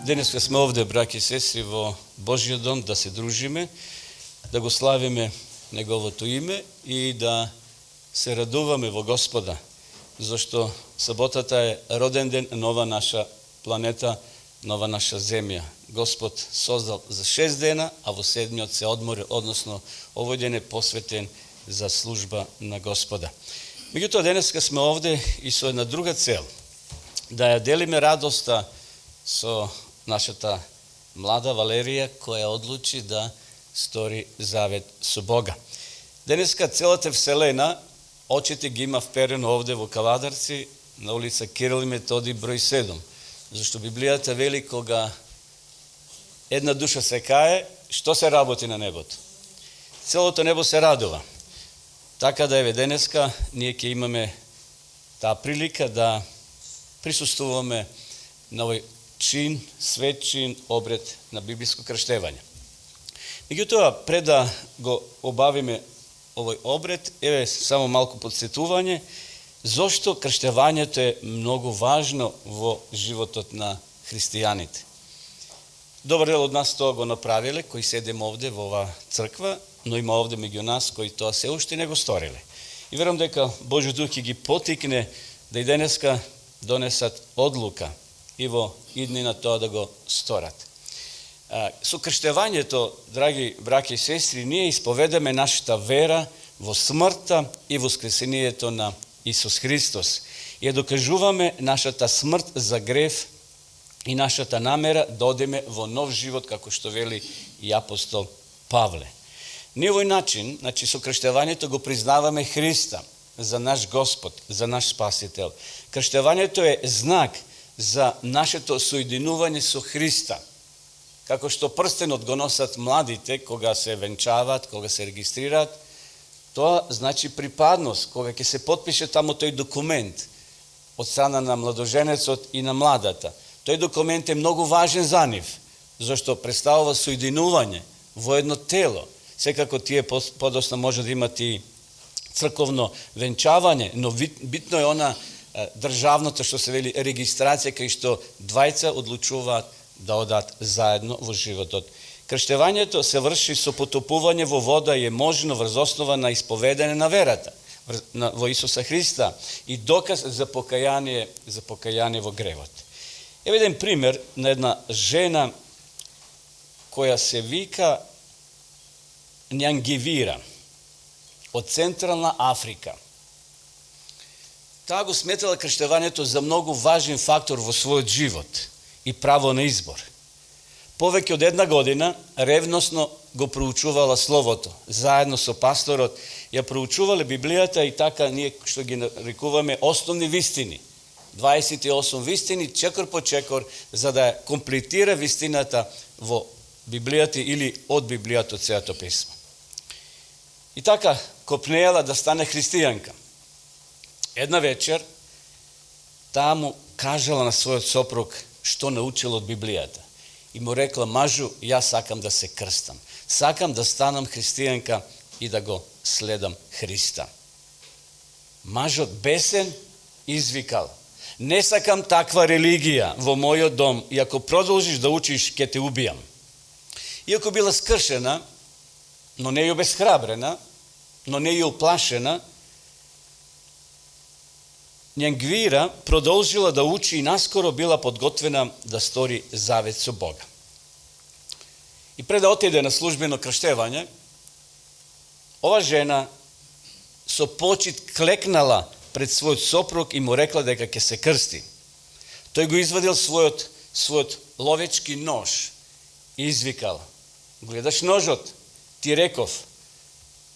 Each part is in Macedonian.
Денеска сме овде, браќи и сестри, во Божиот дом, да се дружиме, да го славиме Неговото име и да се радуваме во Господа, зашто саботата е роден ден на нова наша планета, нова наша земја. Господ создал за 6 дена, а во 7-миот се одмори, односно овој ден е посветен за служба на Господа. Меѓутоа, денеска сме овде и со една друга цел, да ја делиме радоста со нашата млада Валерија, која одлучи да стори завет со Бога. Денеска целата вселена, очите ги има вперено овде во Кавадарци, на улица Кирил и Методи, број 7. Зашто Библијата вели, кога една душа се кае, што се работи на небото? Целото небо се радува. Така да еве денеска ние ќе имаме таа прилика да присуствуваме на овој чин, свет чин, обред на библиско крштевање. Меѓутоа, пред да го обавиме овој обред, еве само малку подсетување, зошто крштевањето е многу важно во животот на христијаните. Добар дел од нас тоа го направиле, кои седеме овде во оваа црква, но има овде меѓу нас кои тоа се уште не го сториле. И верувам дека Божјиот дух ќе ги потикне да и денеска донесат одлука и во иднина тоа да го сторат. Со крштевањето, драги браќи и сестри, ние исповедаме нашата вера во смртта и воскресението на Исус Христос. И ја докажуваме нашата смрт за грев и нашата намера да одиме во нов живот, како што вели и апостол Павле. Ние овој начин, значи со крштевањето го признаваме Христа за наш Господ, за наш Спасител. Крштевањето е знак за нашето соединување со Христа. Како што прстенот го носат младите кога се венчаваат, кога се регистрираат, тоа значи припадност, кога ќе се потпише тамо тој документ од страна на младоженецот и на младата. Тој документ е многу важен за нив, зашто представува соединување во едно тело. Секако тие подоцна може да имат и црковно венчавање, но битно е она државното што се вели регистрација, кај што двајца одлучуваат да одат заедно во животот. Крштевањето се врши со потопување во вода и е можно врз основа на исповедање на верата во Исуса Христа и доказ за покаяние во гревот. Еве еден пример на една жена која се вика Њангивира од Централна Африка. Таа го сметала крштевањето за многу важен фактор во својот живот и право на избор. Повеќе од една година ревносно го проучувала Словото. Заедно со пасторот ја проучувале Библијата и така ние што ги нарекуваме основни вистини. 28 вистини, чекор по чекор, за да комплетира вистината во Библијата или од Библијата од Светото писмо. И така копнеела да стане христијанка. Една вечер таа му кажала на својот сопруг што научила од Библијата. И му рекла: мажу, јас сакам да се крстам. Сакам да станам христијанка и да го следам Христа. Мажот бесен извикал: не сакам таква религија во мојот дом и ако продолжиш да учиш, ќе те убијам. Иако била скршена, но не и обесхрабрена, но не и уплашена, Њангвира продолжила да учи и наскоро била подготвена да стори завет со Бога. И пред да отиде на службено крштевање, ова жена со почит клекнала пред својот сопруг и му рекла дека ќе се крсти. Тој го извадил својот ловечки нож и извикал: гледаш ножот? Ти реков,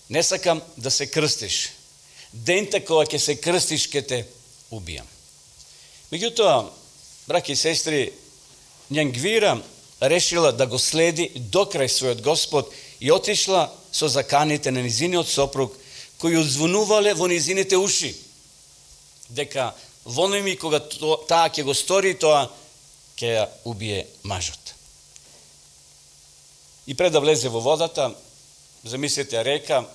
не сакам да се крстиш. Дента кога ќе се крстиш, ќе те убијам. Меѓутоа, браќи и сестри, Њангвира решила да го следи до крај својот Господ и отишла со заканите на низиниот сопруг, кои одзвонувале во низините уши, дека во ними кога таа ќе го стори тоа, ќе ја убие мажот. И пред да влезе во водата, замислете река,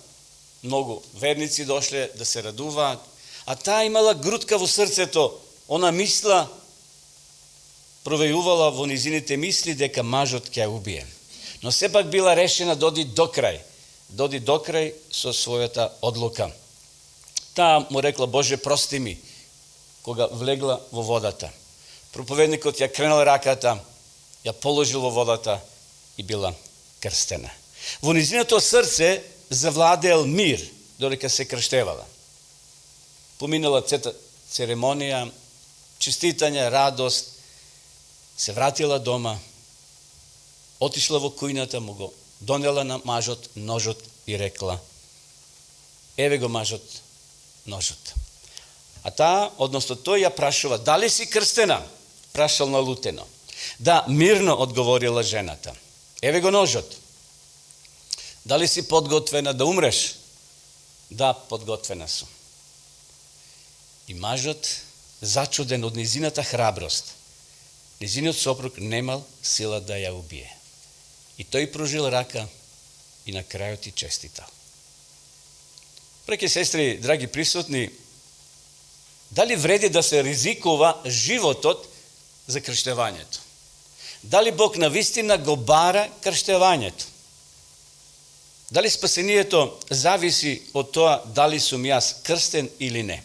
многу верници дошле да се радуваат, а таа имала грудка во срцето, она мисла провејувала во низините мисли дека мажот ќе ја убие. Но сепак била решена да оди до крај со својата одлука. Таа му рекла: Боже, прости ми, кога влегла во водата. Проповедникот ја кренал раката, ја положил во водата и била крстена. Во низиното срце завладеел мир, додека се крштевала. Поминала церемонија, честитање, радост, се вратила дома, отишла во кујната, му го донела на мажот ножот и рекла: еве го мажот, ножот. А таа, односно тој ја прашува: дали си крстена? Прашал налутено. Да, мирно одговорила жената. Еве го ножот. Дали си подготвена да умреш? Да, подготвена сум. И мажот, зачуден од низината храброст, низиниот сопруг немал сила да ја убие. И тој пружил рака и на крајот и честитал. Браќи и сестри, драги присутни, дали вреди да се ризикува животот за крштевањето? Дали Бог навистина го бара крштевањето? Дали спасението зависи од тоа дали сум јас крстен или не?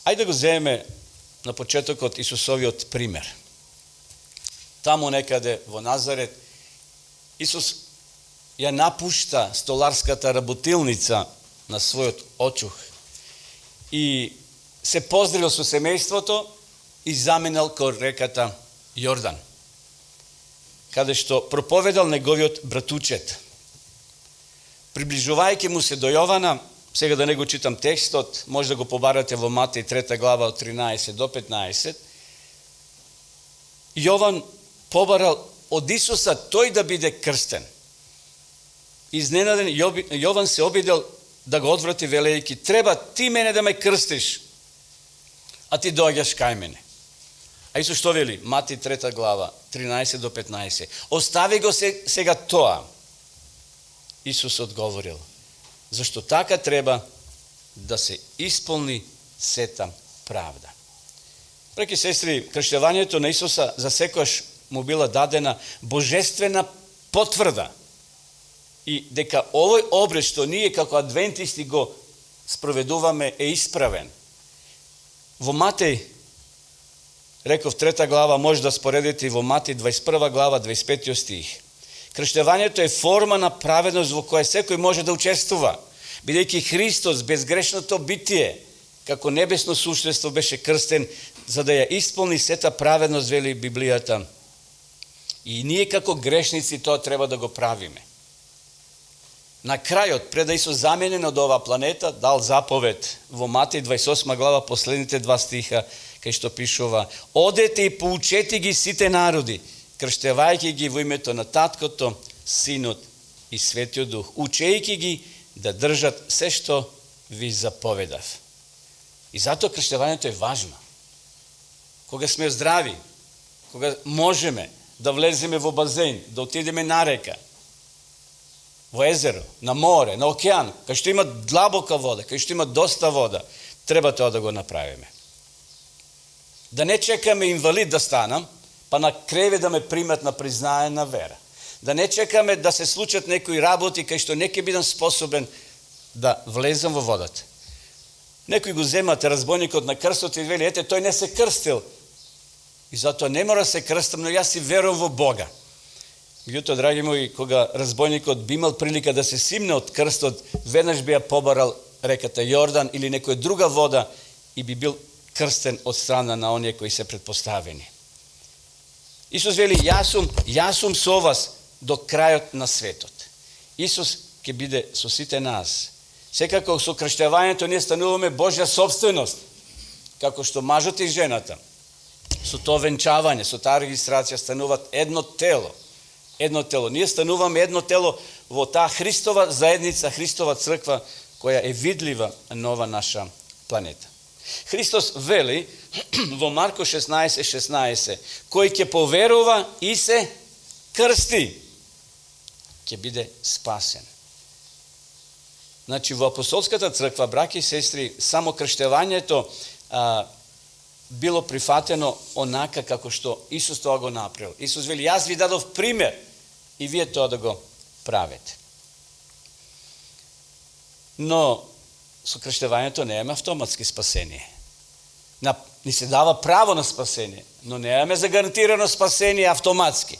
Ајде да го земеме на почетокот Исусовиот пример. Таму некаде во Назарет Исус ја напушта столарската работилница на својот очух и се поздравил со семејството и заминал кон реката Јордан, каде што проповедал неговиот братучет. Приближувајќи му се до Јована, сега да не го читам текстот, може да го побарате во Матеј 3 глава од 13 до 15, Јован побарал од Исуса тој да биде крстен. Изненаден, Јован се обидел да го одврати велејќи: треба ти мене да ме крстиш, а ти доаѓаш кај мене. А Исус што вели? Матеј 3 глава, 13 до 15. Остави го сега тоа. Исус одговорил: зашто така треба да се исполни сета правда. Браќи и сестри, крштевањето на Исуса за секојаш му била дадена божествена потврда и дека овој обред што ние како адвентисти го спроведуваме е исправен. Во Матеј, реков 3 глава, може да споредите и во Матеј 21 глава, 25 стих. Крштевањето е форма на праведност во која секој може да учествува, бидејќи Христос, безгрешното битие, како небесно суштество, беше крстен за да ја исполни сета праведност, вели Библијата. И ние како грешници тоа треба да го правиме. На крајот, пред да Исус заменен од оваа планета, дал заповед во Матеј 28 глава, последните 2 стиха, кај што пишува: одете и поучете ги сите народи, крштевајќи ги во името на Таткото, Синот и Светиот Дух, учејќи ги да држат се што ви заповедав. И затоа крштевањето е важно. Кога сме здрави, кога можеме да влеземе во базен, да отидеме на река, во езеро, на море, на океан, кај што има длабока вода, кај што има доста вода, треба тоа да го направиме. Да не чекаме инвалид да станам, па на креве да ме примат на признаена вера. Да не чекаме да се случат некои работи кај што не ќе бидам способен да влезам во водата. Некои го земат разбойникот на крстот и вели: ете, тој не се крстил и затоа не мора се крстам, но јас си верувам во Бога. Меѓутоа, драги мои, кога разбойникот би имал прилика да се симне од крстот, веднаш би ја побарал реката Јордан или некоја друга вода и би бил крстен од страна на оние кои се предпоставени. Исус вели: јас сум со вас до крајот на светот. Исус ќе биде со сите нас. Секако со крштевањето ние стануваме Божја собственост, како што мажот и жената со тоа венчавање, со таа регистрација стануваат едно тело. Едно тело. Ние стануваме едно тело во таа Христова заедница, Христова црква, која е видлива на ова наша планета. Христос вели во Марко 16:16, кој ќе поверува и се крсти, ќе биде спасен. Значи, во апостолската црква, браќи и сестри, само крштевањето bilo prihvateno onaka kako što Isus to go napravil. Isus veli, jaz vi dadov primjer i vi to da go pravite. No, со крштевањето немаме автоматски спасение. Ни се дава право на спасение, но немаме загарантирано спасение автоматски.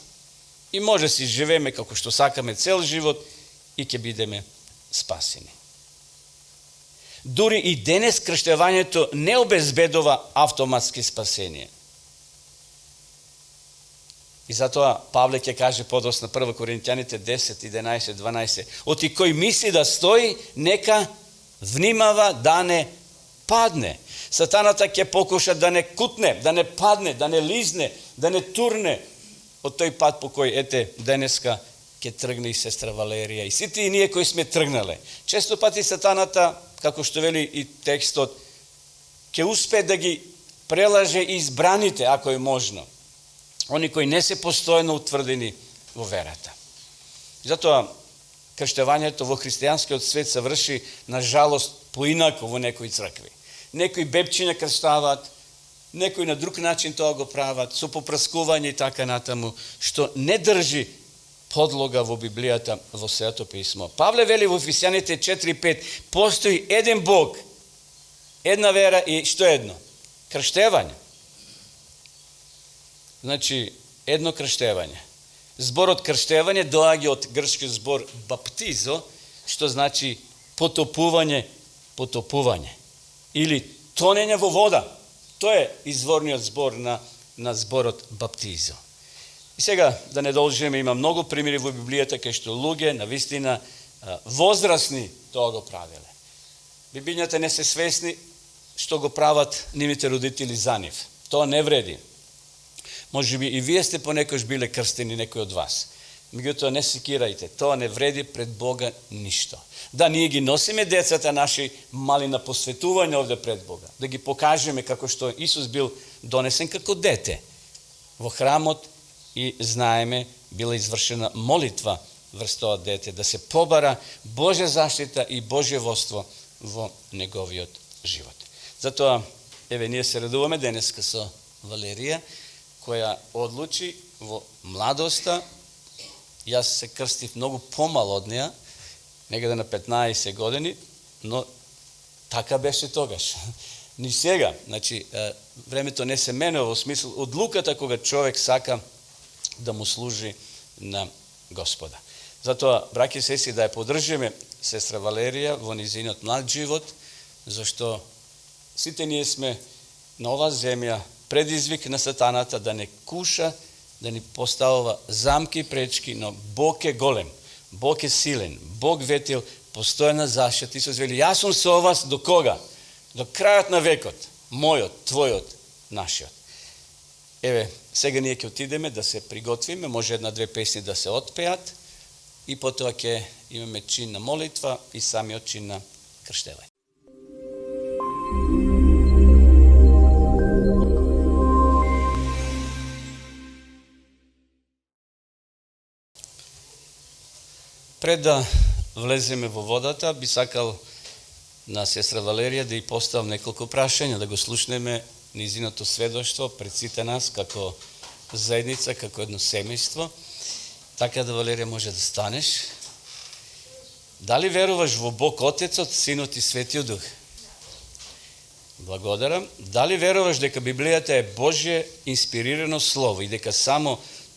И може си живееме како што сакаме цел живот и ќе бидеме спасени. Дури и денес крштевањето не обезбедува автоматски спасение. И затоа Павле ќе каже подоцна 1 Коринтјаните 10, 11, 12. Оти кој мисли да стои, нека внимава да не падне. Сатаната ќе покуша да не кутне, да не падне, да не лизне, да не турне од тој пат по кој денеска ќе тргне и сестра Валерија. И сите и ние кои сме тргнале. Често пати сатаната, како што вели и текстот, ќе успее да ги прелаже избраните, ако е можно. Они кои не се постојано утврдени во верата. Затоа крштевањето во христијанскиот свет се врши, на жалост, поинако во некои цркви. Некои бебчиња крштаваат, некои на друг начин тоа го прават, со попраскување и така натаму, што не држи подлога во Библијата, во Светото писмо. Павле вели во Ефесјаните 4:5, постои еден Бог, една вера и што едно? Крштевање. Значи, едно крштевање. Зборот крштевање доаѓа од грчки збор баптизо, што значи потопување, или тонење во вода. Тоа е изворниот збор на зборот баптизо. И сега, да не должиме, има многу примери во Библијата кај што луѓе, навистина, возрасни тоа го правеле. Бибињата не се свесни што го прават нивните родители за нив. Тоа не вреди. Може би и вие сте понекош биле крстени, некој од вас. Меѓутоа не секирајте, тоа не вреди пред Бога ништо. Да, ние ги носиме децата наши мали на посветување овде пред Бога, да ги покажеме како што Исус бил донесен како дете во храмот и знаеме била извршена молитва врз тоа дете, да се побара Божја заштита и Божје водство во неговиот живот. Затоа, еве, ние се радуваме денеска со Валерија, која одлучи во младоста. Јас се крстив многу помал од неја, некаде на 15 години, но така беше тогаш. Ни сега, значи, времето не се менува во смисл одлуката кога човек сака да му служи на Господа. Затоа, браќи и сестри, да ја поддржиме сестра Валерија во низиниот млад живот, зашто сите ние сме на оваа земја предизвик на сатаната да не куша, да ни поставува замки и пречки, но Бог е голем, Бог е силен, Бог ветил постојана заштита. Исус вели, јас сум со вас до кога? До крајот на векот, мојот, твојот, нашиот. Еве, сега ние ќе отидеме да се приготвиме, може една-две песни да се отпеат и потоа ќе имаме чин на молитва и самиот чин на крштевање. Пред да влеземе во водата, би сакал на сестра Валерија да ја поставам неколку прашања, да го слушнеме низиното сведоштво пред сите нас како заедница, како едно семејство. Така да, Валерија, може да станеш. Дали веруваш во Бог Отецот, Синот и Светиот Дух? Благодарам. Дали веруваш дека Библијата е Божје инспирирано слово и дека само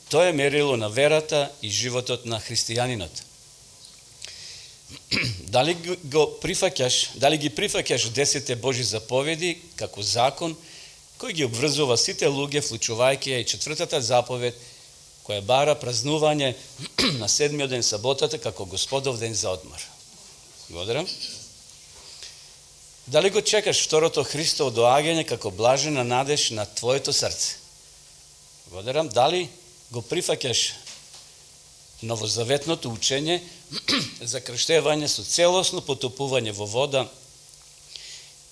тоа е мерило на верата и животот на христијанинот? Дали ги прифаќаш 10 Божји заповеди како закон кој ги обврзува сите луѓе, вклучувајќи ја и 4-та заповед која бара празнување на 7-миот ден саботата како Господов ден за одмор? Благодарам. Дали го чекаш второто Христово доаѓање како блажена надеж на твоето срце? Благодарам. Дали го прифаќаш новозаветното учење за крштевање со целосно потопување во вода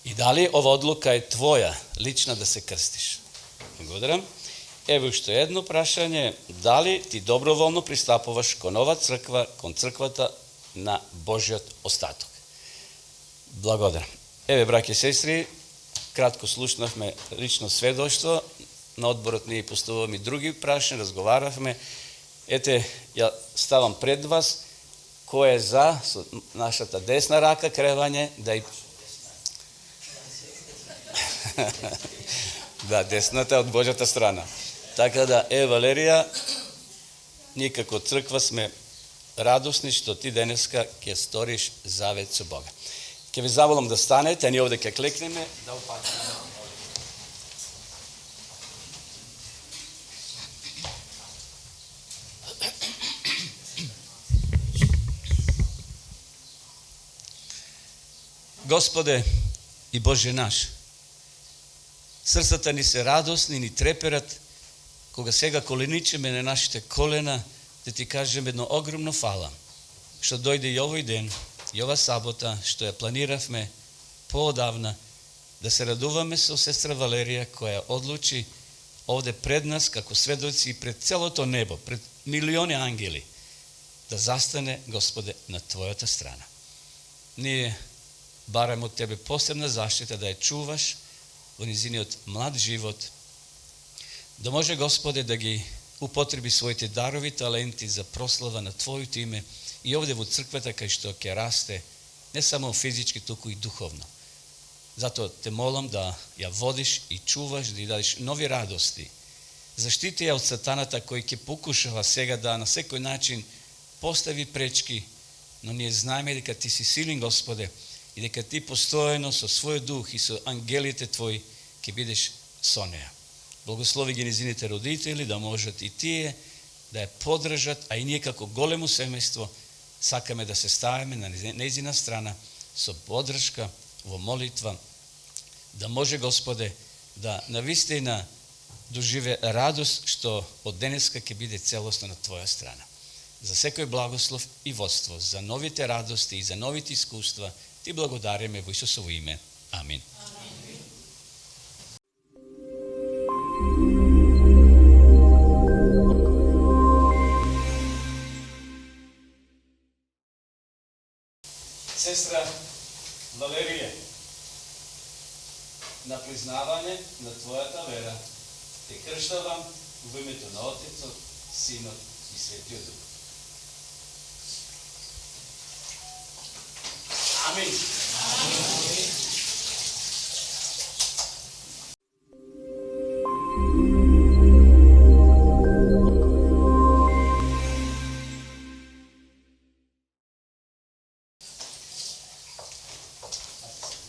и дали ова одлука е твоја, лична, да се крстиш? Благодарам. Ево уште едно прашање, дали ти доброволно пристапуваш кон ова црква, кон црквата на Божјиот остаток? Благодарам. Еве, браќи и сестри, кратко слушнавме лично сведоштво, на одборот ние поставуваме и други прашања, разговаравме. Ете, ја ставам пред вас, кој е за со нашата десна рака кревање, да и... Да, десната од Божјата страна. Така да, Валерија, ние како црква сме радосни што ти денеска ќе сториш завет со Бога. Ќе ви заволам да станете, а ние овде ќе клекнеме, да упатиме. Господе и Боже наш, срцата ни се радосни, ни треперат, кога сега коленичеме на нашите колена, да ти кажем едно огромно фала, што дојде и овој ден, и ова сабота, што ја планиравме поодавна, да се радуваме со сестра Валерија, која одлучи овде пред нас, како сведоци и пред целото небо, пред милиони ангели, да застане, Господе, на Твојата страна. Ние бараме од Тебе посебна заштита да ја чуваш во низиниот млад живот, да може, Господе, да ги употреби своите дарови, таленти за прослава на Твоето име и овде во црквата кај што ќе расте, не само физички, туку и духовно. Затоа те молам да ја водиш и чуваш, да ја дадеш нови радости. Заштити ја од сатаната кој ќе покушава сега да на секој начин постави пречки, но ние знаеме дека Ти си силен, Господе, и дека Ти постојано со својот дух и со ангелите Твои ќе бидеш со неја. Благослови ги низините родители да можат и тие да ја поддржат, а и ние како големо семејство сакаме да се ставиме на нејзина страна со поддршка во молитва, да може, Господе, да навистина доживе радост што од денеска ќе биде целосно на Твоја страна. За секој благослов и водство, за новите радости и за новите искуства, Ти благодариме во Исусово име. Амин. Сестра Валерија, на признавање на Твојата вера, те крштавам во името на Отецот, Синот и Светиот Дух. Амин.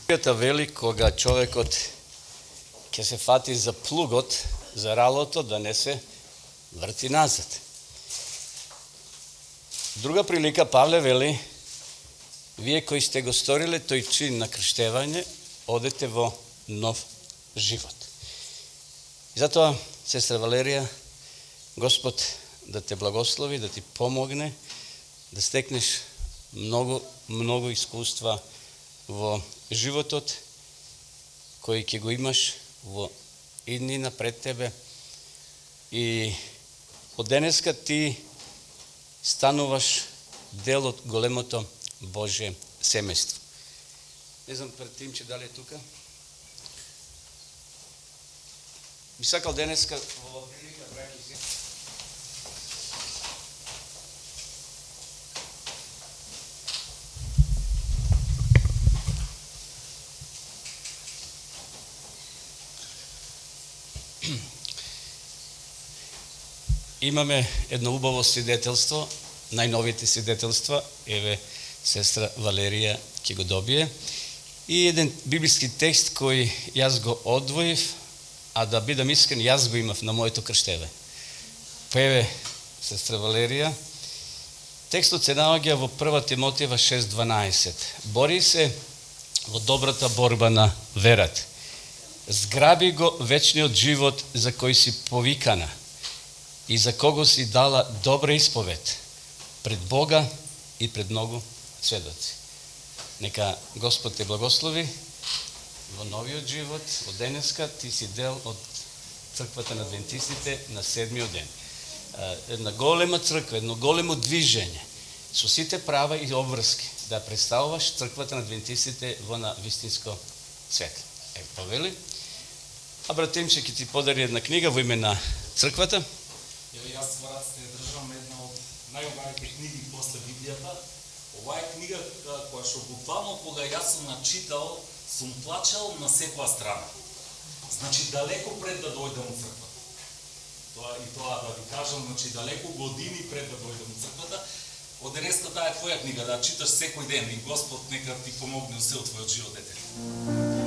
Библијата вели кога човекот ќе се фати за плугот, за ралото, да не се врти назад. Друга прилика Павле вели: вие кои сте го сториле тој чин на крштевање, одете во нов живот. И затоа, сестра Валерија, Господ да те благослови, да ти помогне, да стекнеш многу искуства во животот кој ќе го имаш во иднина пред тебе. И од денеска ти стануваш дел од големото Божие семејство. Не знам пред Тимче дали е тука. Би сакал денеска во прилика, браќи и сестри, имаме едно убаво свидетелство, најновите свидетелства, еве сестра Валерија ќе го добие, и еден библиски текст кој јас го одвоив, а да бидам искрен, јас го имав на моето крштеве. Па еве, сестра Валерија, текстот се наоѓа во 1 Тимотиева 6:12. Бори се во добрата борба на верата. Зграби го вечниот живот за кој си повикана и за кого си дала добра исповед пред Бога и пред многу сведоци. Нека Господ те благослови во новиот живот. Од денеска ти си дел од црквата на адвентистите на седмиот ден. Една голема црква, едно големо движење со сите права и обврски да представуваш црквата на адвентистите во на вистинско светло. повели. А братимче ќе ти подари една книга во име на црквата. Еве јас во раците држам една од најубавите книги после Библијата. Ова е книга која што буквално кога јас сум начитал, сум плачел на секоја страна. Значи далеко пред да дојдам у црквата. Тоа да ви кажам, значи далеко години пред да дојдам у црквата. Од денеска таа е твоја книга, да читаш секој ден и Господ нека ти помогне во се од твојот живот, дете.